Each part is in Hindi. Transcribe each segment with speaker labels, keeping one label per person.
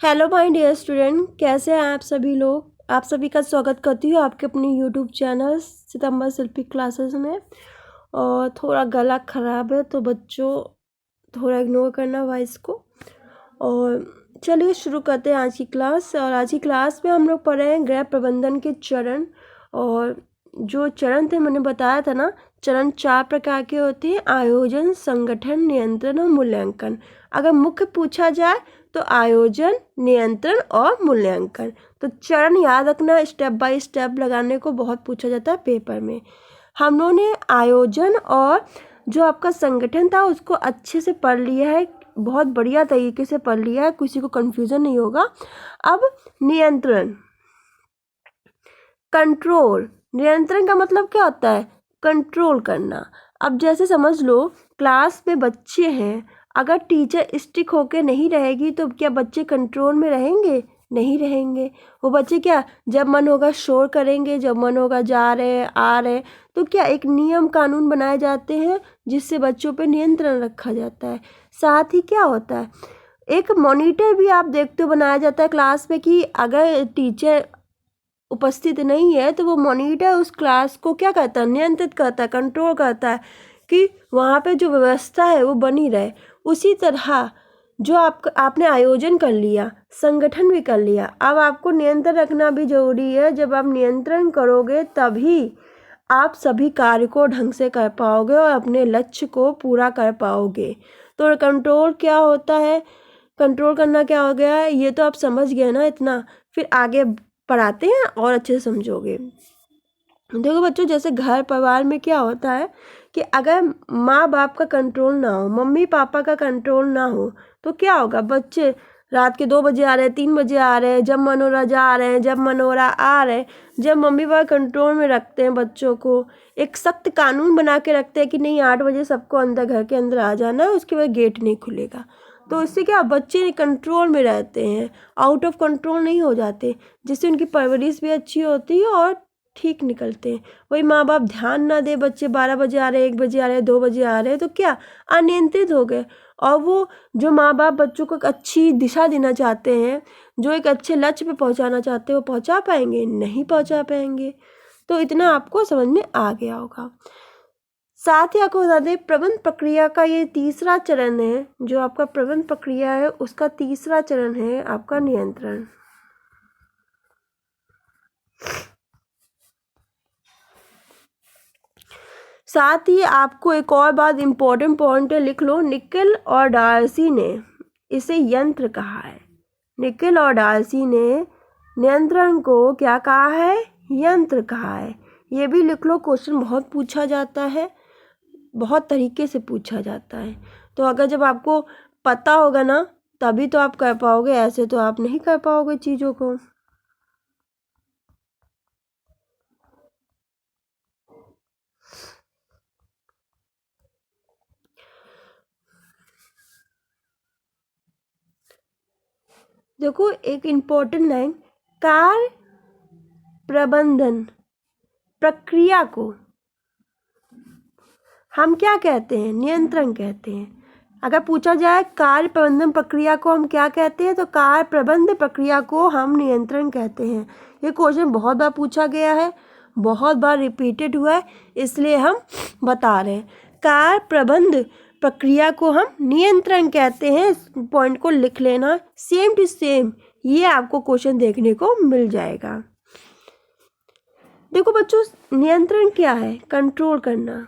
Speaker 1: हेलो माय डियर स्टूडेंट, कैसे हैं आप सभी लोग। आप सभी का स्वागत करती हूँ आपके अपने यूट्यूब चैनल सितंबर शिल्पी क्लासेस में। और थोड़ा गला ख़राब है तो बच्चों थोड़ा इग्नोर करना वॉइस को। और चलिए शुरू करते हैं आज की क्लास। और आज की क्लास में हम लोग पढ़े हैं गृह प्रबंधन के चरण। और जो चरण थे मैंने बताया था ना, चरण 4 प्रकार के होते हैं: आयोजन, संगठन, नियंत्रण और मूल्यांकन। अगर मुख्य पूछा जाए तो आयोजन, नियंत्रण और मूल्यांकन। तो चरण याद रखना, स्टेप बाय स्टेप लगाने को बहुत पूछा जाता है पेपर में। हम लोगों ने आयोजन और जो आपका संगठन था उसको अच्छे से पढ़ लिया है, बहुत बढ़िया तरीके से पढ़ लिया है, किसी को कंफ्यूजन नहीं होगा। अब नियंत्रण, कंट्रोल। नियंत्रण का मतलब क्या होता है? कंट्रोल करना। अब जैसे समझ लो क्लास में बच्चे हैं, अगर टीचर स्ट्रिक्ट होके नहीं रहेगी तो क्या बच्चे कंट्रोल में रहेंगे? नहीं रहेंगे। वो बच्चे क्या जब मन होगा शोर करेंगे, जब मन होगा जा रहे आ रहे। तो क्या एक नियम कानून बनाए जाते हैं जिससे बच्चों पे नियंत्रण रखा जाता है। साथ ही क्या होता है, एक मॉनिटर भी आप देखते हो बनाया जाता है क्लास में, कि अगर टीचर उपस्थित नहीं है तो वो मॉनिटर उस क्लास को क्या करता है? नियंत्रित करता है, कंट्रोल करता है कि वहाँ पे जो व्यवस्था है वो बनी रहे। उसी तरह जो आपने आयोजन कर लिया, संगठन भी कर लिया, अब आपको नियंत्रण रखना भी जरूरी है। जब आप नियंत्रण करोगे तभी आप सभी कार्य को ढंग से कर पाओगे और अपने लक्ष्य को पूरा कर पाओगे। तो कंट्रोल क्या होता है, कंट्रोल करना क्या हो गया है, ये तो आप समझ गए ना। इतना फिर आगे पढ़ाते हैं और अच्छे से समझोगे। देखो बच्चों, जैसे घर परिवार में क्या होता है कि अगर माँ बाप का कंट्रोल ना हो, मम्मी पापा का कंट्रोल ना हो, तो क्या होगा? बच्चे रात के 2 बजे आ रहे हैं, 3 बजे आ रहे हैं, जब मन हो रहा जा रहे हैं, जब मन हो रहा आ रहे हैं। जब मम्मी पापा कंट्रोल में रखते हैं बच्चों को, एक सख्त कानून बना के रखते हैं कि नहीं 8 बजे सबको अंदर घर के अंदर आ जाना है, उसके बाद गेट नहीं खुलेगा। तो इससे क्या बच्चे कंट्रोल में रहते हैं, आउट ऑफ कंट्रोल नहीं हो जाते, जिससे उनकी परवरिश भी अच्छी होती है और ठीक निकलते हैं। वही माँ बाप ध्यान ना दे, बच्चे 12 बजे आ रहे हैं, 1 बजे आ रहे हैं, 2 बजे आ रहे हैं, तो क्या अनियंत्रित हो गए। और वो जो माँ बाप बच्चों को एक अच्छी दिशा देना चाहते हैं, जो एक अच्छे लक्ष्य पे पहुँचाना चाहते हैं, वो पहुँचा पाएंगे? नहीं पहुँचा पाएंगे। तो इतना आपको समझ में आ गया होगा। साथ ही आपको बता दें, प्रबंध प्रक्रिया का ये तीसरा चरण है। जो आपका प्रबंध प्रक्रिया है उसका तीसरा चरण है आपका नियंत्रण। साथ ही आपको एक और बात इम्पोर्टेंट पॉइंट है, लिख लो। निकेल और डार्सी ने इसे यंत्र कहा है। निकेल और डार्सी ने नियंत्रण को क्या कहा है? यंत्र कहा है। ये भी लिख लो, क्वेश्चन बहुत पूछा जाता है, बहुत तरीके से पूछा जाता है। तो अगर जब आपको पता होगा ना तभी तो आप कर पाओगे, ऐसे तो आप नहीं कर पाओगे चीज़ों को। देखो एक इम्पोर्टेंट लाइन, कार्य प्रबंधन प्रक्रिया को हम क्या कहते हैं? नियंत्रण कहते हैं। अगर पूछा जाए कार्य प्रबंधन प्रक्रिया को हम क्या कहते हैं, तो कार्य प्रबंध प्रक्रिया को हम नियंत्रण कहते हैं। ये क्वेश्चन बहुत बार पूछा गया है, बहुत बार रिपीटेड हुआ है, इसलिए हम बता रहे हैं। कार्य प्रबंध प्रक्रिया को हम नियंत्रण कहते हैं। इस पॉइंट को लिख लेना, सेम टू सेम ये आपको क्वेश्चन देखने को मिल जाएगा। देखो बच्चों, नियंत्रण क्या है? कंट्रोल करना।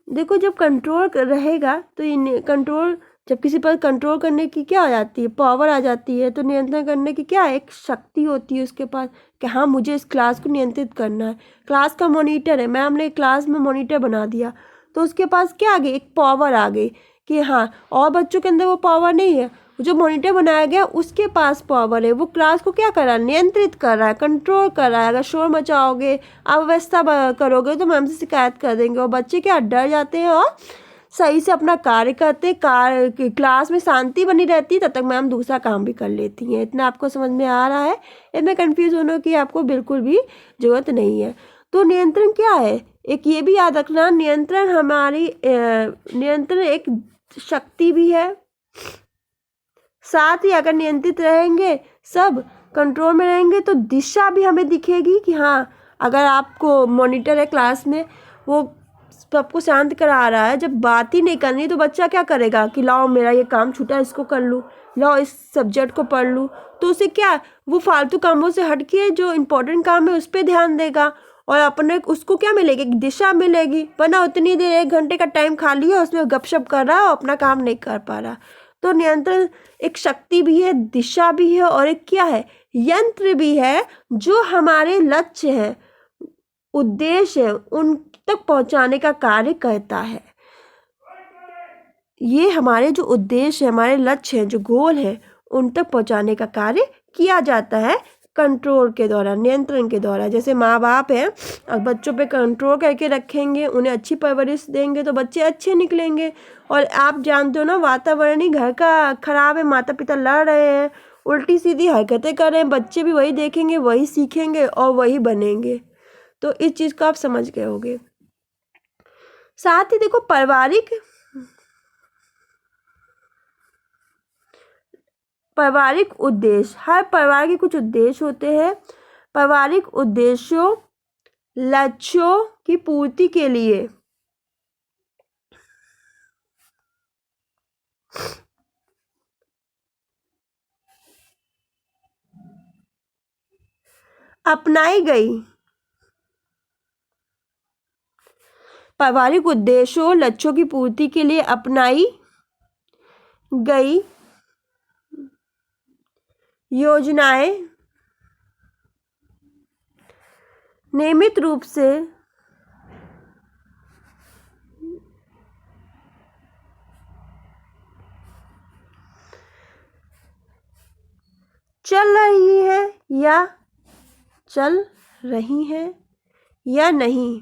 Speaker 1: देखो जब कंट्रोल रहेगा तो ये कंट्रोल, जब किसी पर कंट्रोल करने की क्या आ जाती है? पावर आ जाती है। तो नियंत्रण करने की क्या एक शक्ति होती है उसके पास, कि हाँ मुझे इस क्लास को नियंत्रित करना है। क्लास का मॉनिटर है, मैम ने क्लास में मॉनिटर बना दिया, तो उसके पास क्या आ गई? एक पावर आ गई कि हाँ, और बच्चों के अंदर वो पावर नहीं है। जो मॉनिटर बनाया गया उसके पास पावर है, वो क्लास को क्या कर रहा है? नियंत्रित कर रहा है, कंट्रोल कर रहा है। अगर शोर मचाओगे, अव्यवस्था करोगे तो मैम से शिकायत कर देंगे, और बच्चे क्या डर जाते हैं और सही से अपना कार्य करते। क्लास में शांति बनी रहती है, तब तक मैम दूसरा काम भी कर लेती हैं। इतना आपको समझ में आ रहा है? इसमें कन्फ्यूज होने की आपको बिल्कुल भी ज़रूरत नहीं है। तो नियंत्रण क्या है, एक ये भी याद रखना, नियंत्रण हमारी नियंत्रण एक शक्ति भी है, साथ ही अगर नियंत्रित रहेंगे, सब कंट्रोल में रहेंगे, तो दिशा भी हमें दिखेगी कि हाँ, अगर आपको मॉनिटर है क्लास में, वो सबको शांत करा रहा है, जब बात ही नहीं करनी तो बच्चा क्या करेगा कि लाओ मेरा ये काम छूटा है, इसको कर लूँ, लाओ इस सब्जेक्ट को पढ़ लूँ, तो उसे क्या, वो फालतू कामों से हट के जो इम्पोर्टेंट काम है उस पर ध्यान देगा और अपने उसको क्या मिलेगी, दिशा मिलेगी। वरना उतनी देर 1 घंटे का टाइम खाली है, उसमें गपशप कर रहा है और अपना काम नहीं कर पा रहा। तो नियंत्रण एक शक्ति भी है, दिशा भी है और एक क्या है, यंत्र भी है जो हमारे लक्ष्य है, उद्देश्य है, उन तक पहुंचाने का कार्य करता है। ये हमारे जो उद्देश्य है, हमारे लक्ष्य हैं, जो गोल है, उन तक पहुंचाने का कार्य किया जाता है कंट्रोल के द्वारा, नियंत्रण के द्वारा। जैसे माँ बाप हैं और बच्चों पे कंट्रोल करके रखेंगे, उन्हें अच्छी परवरिश देंगे तो बच्चे अच्छे निकलेंगे। और आप जानते हो ना, वातावरण ही घर का खराब है, माता पिता लड़ रहे हैं, उल्टी सीधी हरकतें कर रहे हैं, बच्चे भी वही देखेंगे, वही सीखेंगे और वही बनेंगे। तो इस चीज़ को आप समझ गए होंगे। साथ ही देखो, पारिवारिक उद्देश्य, हर परिवार के कुछ उद्देश्य होते हैं। पारिवारिक उद्देश्यों, लक्ष्यों की पूर्ति के लिए अपनाई गई, पारिवारिक उद्देश्यों, लक्ष्यों की पूर्ति के लिए अपनाई गई योजनाएं नियमित रूप से चल रही है या नहीं।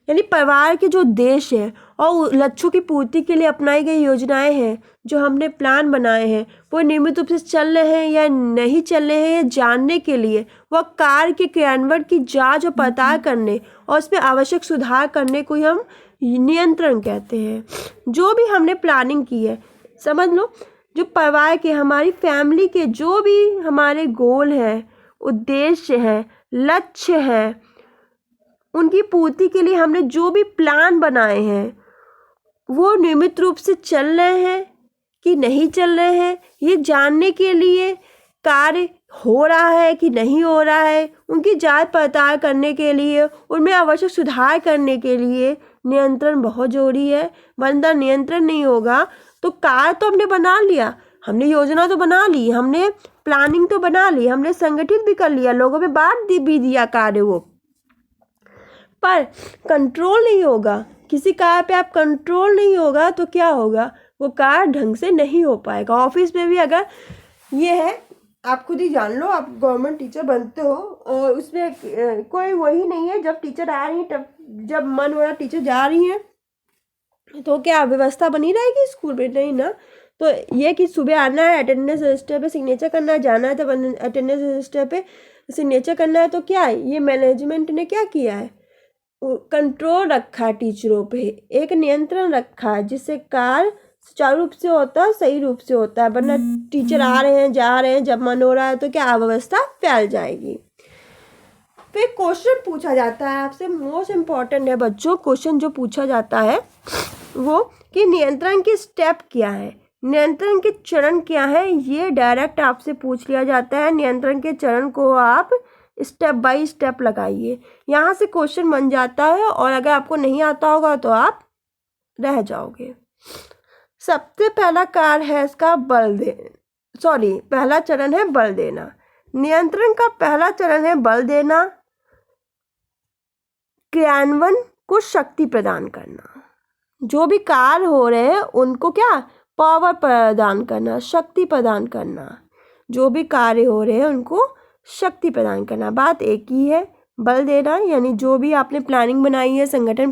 Speaker 1: यानी परिवार के जो उद्देश्य है और लक्ष्यों की पूर्ति के लिए अपनाई गई योजनाएं हैं, जो हमने प्लान बनाए हैं, वो नियमित रूप से चल रहे हैं या नहीं चल रहे हैं, ये जानने के लिए, वह कार्य के क्रियान्वयन की जांच और पड़ताल करने और उसमें आवश्यक सुधार करने को ही हम नियंत्रण कहते हैं। जो भी हमने प्लानिंग की है, समझ लो, जो परिवार के, हमारी फैमिली के जो भी हमारे गोल हैं, उद्देश्य हैं, लक्ष्य हैं, उनकी पूर्ति के लिए हमने जो भी प्लान बनाए हैं, वो नियमित रूप से चल रहे हैं कि नहीं चल रहे हैं, ये जानने के लिए कार्य हो रहा है कि नहीं हो रहा है, उनकी जांच पड़ताल करने के लिए, उनमें आवश्यक सुधार करने के लिए नियंत्रण बहुत जरूरी है। वरना नियंत्रण नहीं होगा तो कार्य तो हमने बना लिया, हमने योजना तो बना ली, हमने प्लानिंग तो बना ली, हमने संगठित भी कर लिया, लोगों में बांट भी दिया कार्य, वो पर कंट्रोल नहीं होगा, किसी कार्य पे आप कंट्रोल नहीं होगा तो क्या होगा, वो कार्य ढंग से नहीं हो पाएगा। ऑफिस में भी अगर ये है, आप खुद ही जान लो, आप गवर्नमेंट टीचर बनते हो और उसमें कोई वही नहीं है, जब टीचर आ रही है, तब जब मन हो रहा टीचर जा रही है, तो क्या व्यवस्था बनी रहेगी स्कूल में? नहीं ना। तो ये कि सुबह आना है, अटेंडेंस रजिस्टर पे सिग्नेचर करना है, जाना है तब अटेंडेंस रजिस्टर पे सिग्नेचर करना है, तो क्या है, ये मैनेजमेंट ने क्या किया है, कंट्रोल रखा है टीचरों पे, एक नियंत्रण रखा है, जिससे कार्य सुचारू रूप से होता है, सही रूप से होता है। वरना टीचर आ रहे हैं, जा रहे हैं, जब मन हो रहा है तो क्या अव्यवस्था फैल जाएगी। फिर क्वेश्चन पूछा जाता है आपसे, मोस्ट इम्पॉर्टेंट है बच्चों, क्वेश्चन जो पूछा जाता है वो कि नियंत्रण के स्टेप क्या है, नियंत्रण के चरण क्या है, ये डायरेक्ट आपसे पूछ लिया जाता है। नियंत्रण के चरण को आप स्टेप बाय स्टेप लगाइए, यहाँ से क्वेश्चन बन जाता है और अगर आपको नहीं आता होगा तो आप रह जाओगे। सबसे पहला कार्य है इसका पहला चरण है बल देना। नियंत्रण का पहला चरण है बल देना, क्रियान्वयन को शक्ति प्रदान करना। जो भी कार्य हो रहे हैं उनको क्या, पावर प्रदान करना, शक्ति प्रदान करना। जो भी कार्य हो रहे हैं उनको शक्ति प्रदान करना, बात एक ही है। बल देना यानी जो भी आपने प्लानिंग बनाई है, संगठन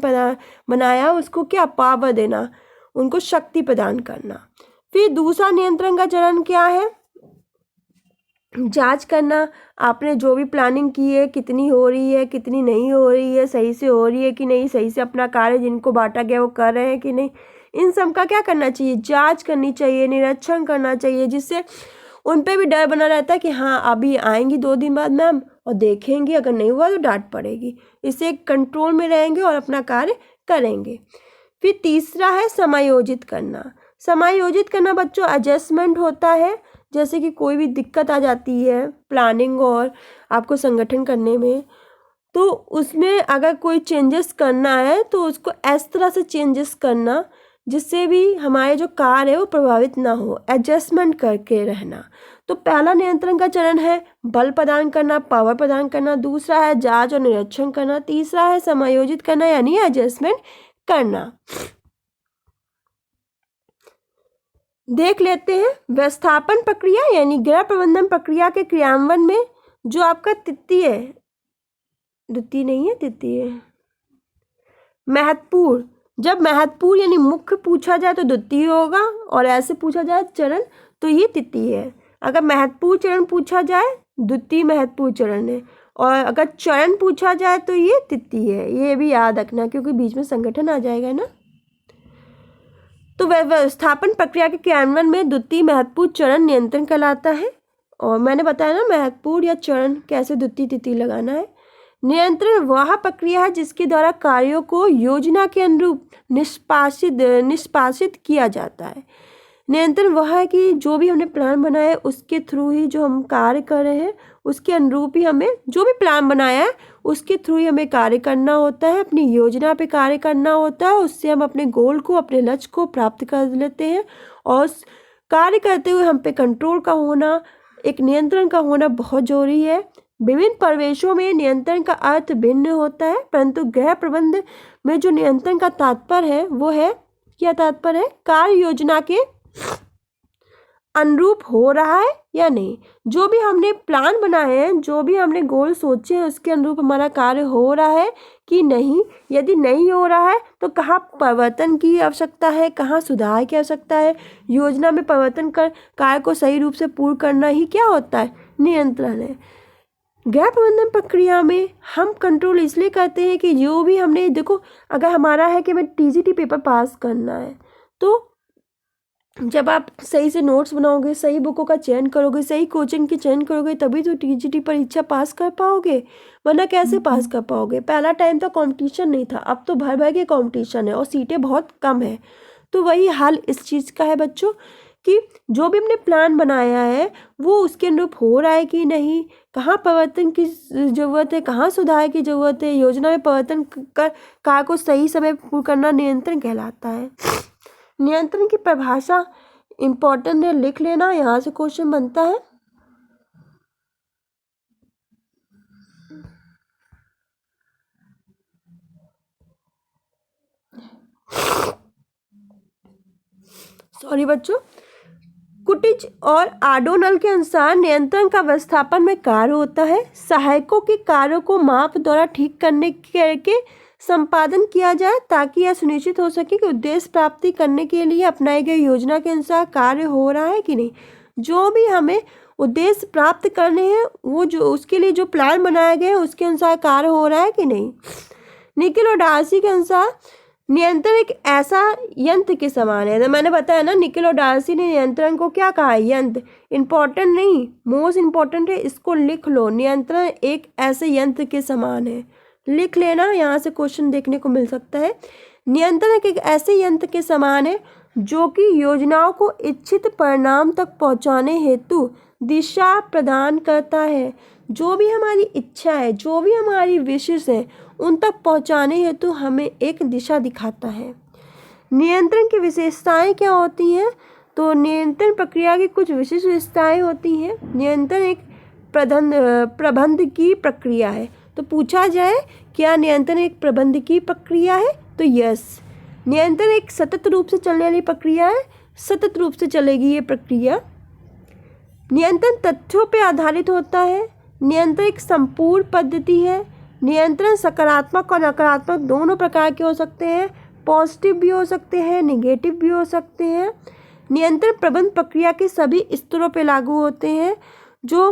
Speaker 1: बनाया, उसको क्या, पावर देना, उनको शक्ति प्रदान करना। फिर दूसरा नियंत्रण का चरण क्या है, जांच करना, आपने जो भी प्लानिंग की है कितनी हो रही है, कितनी नहीं हो रही है, सही से हो रही है कि नहीं, सही से अपना कार्य जिनको बांटा गया वो कर रहे हैं कि नहीं, इन सब का क्या करना चाहिए, जांच करनी चाहिए, निरीक्षण करना चाहिए, जिससे उन पे भी डर बना रहता है कि हाँ अभी आएंगी 2 दिन बाद मैम और देखेंगी, अगर नहीं हुआ तो डांट पड़ेगी। इससे कंट्रोल में रहेंगे और अपना कार्य करेंगे। फिर तीसरा है समायोजित करना। समायोजित करना बच्चों एडजस्टमेंट होता है, जैसे कि कोई भी दिक्कत आ जाती है प्लानिंग और आपको संगठन करने में, तो उसमें अगर कोई चेंजेस करना है तो उसको इस तरह से चेंजेस करना जिससे भी हमारे जो कार्य है वो प्रभावित ना हो, एडजस्टमेंट करके रहना। तो पहला नियंत्रण का चरण है बल प्रदान करना, पावर प्रदान करना। दूसरा है जांच और निरीक्षण करना। तीसरा है समायोजित करना यानी एडजस्टमेंट करना। देख लेते हैं व्यवस्थापन प्रक्रिया यानी गृह प्रबंधन प्रक्रिया के क्रियान्वयन में जो आपका द्वितीय महत्वपूर्ण, जब महत्वपूर्ण यानी मुख्य पूछा जाए तो द्वितीय होगा, और ऐसे पूछा जाए चरण तो ये तृतीय है। अगर महत्वपूर्ण चरण पूछा जाए द्वितीय महत्वपूर्ण चरण है, और अगर चरण पूछा जाए तो ये तृतीय है। ये भी याद रखना क्योंकि बीच में संगठन आ जाएगा ना। तो व्यवस्थापन प्रक्रिया के क्रियान्वयन में द्वितीय महत्वपूर्ण चरण नियंत्रण कहलाता है। और मैंने बताया ना महत्वपूर्ण या चरण कैसे द्वितीय तृतीय लगाना है। नियंत्रण वह प्रक्रिया है जिसके द्वारा कार्यों को योजना के अनुरूप निष्पादित किया जाता है। नियंत्रण वह है कि जो भी हमने प्लान बनाया है उसके थ्रू ही जो हम कार्य कर रहे हैं उसके अनुरूप ही हमें जो भी प्लान बनाया है उसके थ्रू ही हमें कार्य करना होता है, अपनी योजना पे कार्य करना होता है। उससे हम अपने गोल को, अपने लक्ष्य को प्राप्त कर लेते हैं। और कार्य करते हुए हम पे कंट्रोल का होना, एक नियंत्रण का होना बहुत जरूरी है। विभिन्न परिवेशों में नियंत्रण का अर्थ भिन्न होता है, परंतु गृह प्रबंधन में जो नियंत्रण का तात्पर्य है वो है, क्या तात्पर्य है, कार्य योजना के अनुरूप हो रहा है या नहीं। जो भी हमने प्लान बनाए हैं, जो भी हमने गोल सोचे हैं उसके अनुरूप हमारा कार्य हो रहा है कि नहीं। यदि नहीं हो रहा है तो कहाँ परिवर्तन की आवश्यकता है, कहाँ सुधार की आवश्यकता है। योजना में परिवर्तन कर कार्य को सही रूप से पूर्ण करना ही क्या होता है, नियंत्रण है। गृह प्रबंधन प्रक्रिया में हम कंट्रोल इसलिए करते हैं कि जो भी हमने, देखो अगर हमारा है कि हमें टीजीटी पेपर पास करना है, तो जब आप सही से नोट्स बनाओगे, सही बुकों का चयन करोगे, सही कोचिंग की चयन करोगे, तभी तो टीजीटी परीक्षा पास कर पाओगे, वरना कैसे पास कर पाओगे। पहला टाइम तो कंपटीशन नहीं था, अब तो भर भर के कंपटीशन है और सीटें बहुत कम है। तो वही हाल इस चीज़ का है बच्चों कि जो भी हमने प्लान बनाया है वो उसके अनुरूप हो रहा है कि नहीं, कहाँ परिवर्तन की ज़रूरत है, कहाँ सुधार की ज़रूरत है। योजना में परिवर्तन कर कार्य को सही समय पर पूर्ण करना नियंत्रण कहलाता है। नियंत्रण की परिभाषा इम्पोर्टेंट है, लिख लेना, यहाँ से क्वेश्चन बनता है। सॉरी बच्चों। कुटिच और आडोनल के अनुसार नियंत्रण का व्यवस्थापन में कार्य होता है। सहायकों के कार्यों को माप द्वारा ठीक करके संपादन किया जाए ताकि यह सुनिश्चित हो सके कि उद्देश्य प्राप्ति करने के लिए अपनाई गई योजना के अनुसार कार्य हो रहा है कि नहीं। जो भी हमें उद्देश्य प्राप्त करने हैं वो जो उसके लिए जो प्लान बनाया गया है उसके अनुसार कार्य हो रहा है कि नहीं। निकिल और डार्सी के अनुसार नियंत्रण एक ऐसा यंत्र के समान है। तो मैंने बताया ना, निकिल और डार्सी ने नियंत्रण को क्या कहा है, यंत्र। इंपॉर्टेंट नहीं, मोस्ट इंपॉर्टेंट है, इसको लिख लो। नियंत्रण एक ऐसे यंत्र के समान है, लिख लेना, यहाँ से क्वेश्चन देखने को मिल सकता है। नियंत्रण एक ऐसे यंत्र के समान है जो कि योजनाओं को इच्छित परिणाम तक पहुँचाने हेतु दिशा प्रदान करता है। जो भी हमारी इच्छा है, जो भी हमारी विशेष है, उन तक पहुंचाने हेतु हमें एक दिशा दिखाता है। नियंत्रण की विशेषताएं क्या होती हैं, तो नियंत्रण प्रक्रिया की कुछ विशिष्ट विशेषताएं होती हैं। नियंत्रण एक प्रबंध की प्रक्रिया है। तो पूछा जाए क्या नियंत्रण एक प्रबंध की प्रक्रिया है, तो यस। नियंत्रण एक सतत रूप से चलने वाली प्रक्रिया है, सतत रूप से चलेगी ये प्रक्रिया। नियंत्रण तथ्यों पर आधारित होता है। नियंत्रण एक संपूर्ण पद्धति है। नियंत्रण सकारात्मक और नकारात्मक दोनों प्रकार के हो सकते हैं, पॉजिटिव भी हो सकते हैं, नेगेटिव भी हो सकते हैं। नियंत्रण प्रबंध प्रक्रिया के सभी स्तरों पर लागू होते हैं। जो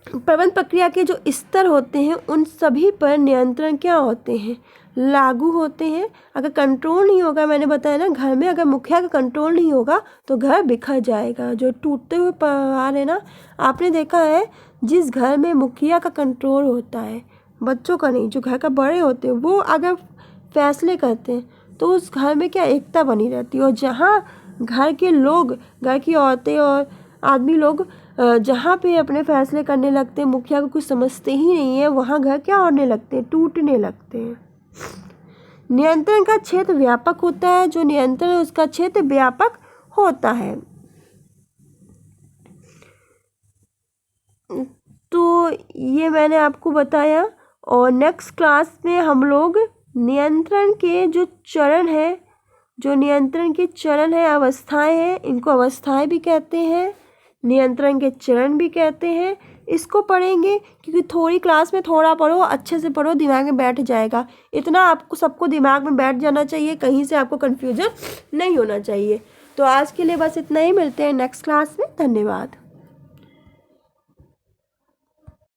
Speaker 1: प्रबंध प्रक्रिया के जो स्तर होते हैं उन सभी पर नियंत्रण क्या होते हैं, लागू होते हैं। अगर कंट्रोल नहीं होगा, मैंने बताया ना, घर में अगर मुखिया का कंट्रोल नहीं होगा तो घर बिखर जाएगा। जो टूटते हुए परिवार है ना, आपने देखा है, जिस घर में मुखिया का कंट्रोल होता है, बच्चों का नहीं, जो घर का बड़े होते हैं, वो अगर फैसले करते हैं तो उस घर में क्या एकता बनी रहती है। और जहाँ घर के लोग, घर की औरतें और आदमी लोग जहाँ पे अपने फैसले करने लगते हैं, मुखिया को कुछ समझते ही नहीं है, वहाँ घर क्या होने लगते हैं, टूटने लगते हैं। नियंत्रण का क्षेत्र व्यापक होता है। जो नियंत्रण है उसका क्षेत्र व्यापक होता है। तो ये मैंने आपको बताया। और नेक्स्ट क्लास में हम लोग नियंत्रण के जो चरण है, जो नियंत्रण के चरण है, अवस्थाएं हैं, इनको अवस्थाएं भी कहते हैं, नियंत्रण के चरण भी कहते हैं, इसको पढ़ेंगे। क्योंकि थोड़ी क्लास में थोड़ा पढ़ो, अच्छे से पढ़ो, दिमाग में बैठ जाएगा। इतना आपको सबको दिमाग में बैठ जाना चाहिए, कहीं से आपको कन्फ्यूजन नहीं होना चाहिए। तो आज के लिए बस इतना ही, मिलते हैं नेक्स्ट क्लास में। धन्यवाद।